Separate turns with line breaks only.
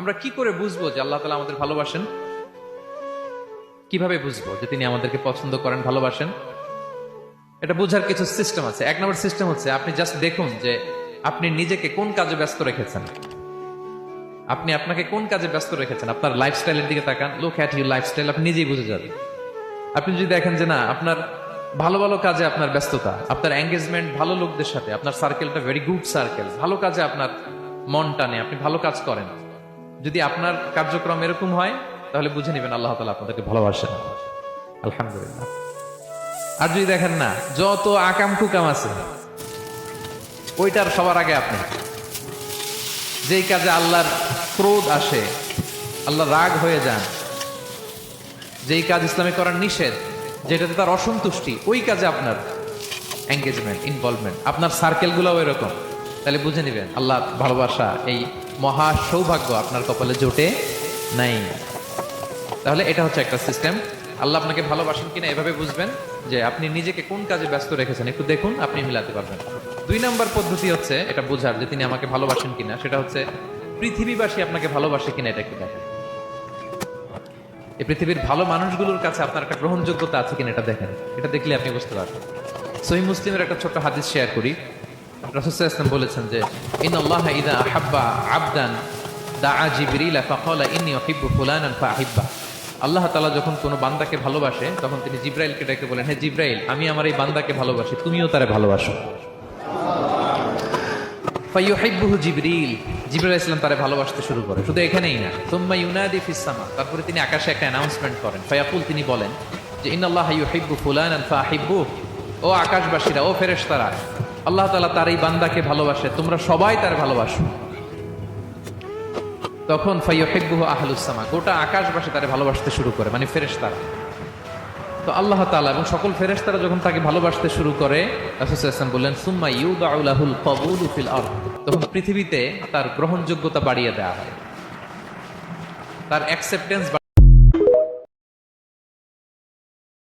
আমরা কি করে বুঝবো যে আল্লাহ তাআলা আমাদের ভালোবাসেন? কিভাবে বুঝবো যে তিনি আমাদেরকে পছন্দ করেন, ভালোবাসেন? এটা বোঝার কিছু সিস্টেম আছে। এক নম্বর সিস্টেম হচ্ছে আপনি জাস্ট দেখুন যে আপনি নিজেকে কোন কাজে ব্যস্ত রেখেছেন। আপনি আপনাকে কোন কাজে ব্যস্ত রেখেছেন, আপনার লাইফস্টাইলের দিকে তাকান। লুক অ্যাট ইউর লাইফস্টাইল, আপনি নিজেই বুঝে যাবেন। আপনি যদি দেখেন যে না, আপনার ভালো ভালো কাজে আপনার ব্যস্ততা, আপনার এঙ্গেজমেন্ট ভালো লোকদের সাথে, আপনার সার্কেলটা ভেরি গুড সার্কেল, ভালো কাজে আপনার মন টানে, আপনি ভালো কাজ করেন, যদি আপনার কার্যক্রম এরকম হয়, তাহলে বুঝে নেবেন আল্লাহ তাআলা আপনাদেরকে ভালোবাসেন। আলহামদুলিল্লাহ। আর যদি দেখেন না, যত আকাম কুকাম আছে ওইটার সবার আগে আপনি, যেই কাজে আল্লাহর ক্রোধ আসে, আল্লাহ রাগ হয়ে যান, যেই কাজ ইসলামে করার নিষেধ, যেটাতে তার অসন্তুষ্টি, ওই কাজে আপনার এঙ্গেজমেন্ট, ইনভলভমেন্ট, আপনার সার্কেলগুলোও এরকম, তাহলে বুঝে নেবেন আল্লাহ ভালোবাসা, এই মহা সৌভাগ্য আপনার কপালে জোটে নাই। তাহলে এটা হচ্ছে একটা সিস্টেম। আল্লাহ আপনাকে ভালোবাসেন কিনা এভাবে বুঝবেন যে আপনি নিজেকে কোন কাজে ব্যস্ত রেখেছেন, একটু দেখুন, আপনি মিলাতে পারবেন। 2 নম্বর পদ্ধতি হচ্ছে এটা বোঝার যে তিনি আমাকে ভালোবাসেন কিনা, সেটা হচ্ছে পৃথিবীবাসী আপনাকে ভালোবাসে কিনা এটা একটু দেখেন। এই পৃথিবীর ভালো মানুষগুলোর কাছে আপনার একটা গ্রহণযোগ্যতা আছে কিনা এটা দেখেন। এটা দেখলে আপনি বুঝতে পারবেন। সহিহ মুসলিমের একটা ছোট্ট হাদিস শেয়ার করি। রাসূল সাল্লাল্লাহু আলাইহি ওয়াসাল্লাম বলেছেন যে ইন্নাল্লাহা ইযা আহাব্বা আবদান দাআ জিবরিল ফাকালা ইন্নী উহিব্বু ফুলানান ফাআহিব্বা। আল্লাহ তাআলা যখন কোনো বান্দাকে ভালোবাসে, তখন তিনি জিবরাইলকে ডেকে বলেন, হে জিবরাইল, আমি আমার এই বান্দাকে ভালোবাসি, তুমিও তারে ভালোবাসো। ফায়ুহিব্বুহু জিবরিল, জিবরাইল আলাইহিস সালাম তারে ভালোবাসতে শুরু করে। শুধু এখানেই না, সুম্মা ইউনাদি ফিস সামা, তারপরে তিনি আকাশে একটা অ্যানাউন্সমেন্ট করেন। ফায়াকুল, তিনি বলেন যে ইন্নাল্লাহা ইউহিব্বু ফুলানান ফাআহিব্বু, ও আকাশবাসীরা, ও ফেরেশতারা, আল্লাহ তাআলা তার এই বান্দাকে ভালোবাসে, তোমরা সবাই তার ভালোবাসো। তখন ফায়ুহিব্বুহু আহলুস সামা, গোটা আকাশবাসী তারে ভালোবাসতে শুরু করে, মানে ফেরেশতারা। তো আল্লাহ তাআলা এবং সকল ফেরেশতারা যখন তাকে ভালোবাসতে শুরু করে, রাসূল সাল্লাল্লাহু আলাইহি ওয়াসাল্লাম বললেন সুম্মা ইউদাউ লাহুল কবুলু ফিল আরদ, তখন পৃথিবীতে তার গ্রহণযোগ্যতা বাড়িয়ে দেওয়া হয়, তার অ্যাকসেপ্টেন্স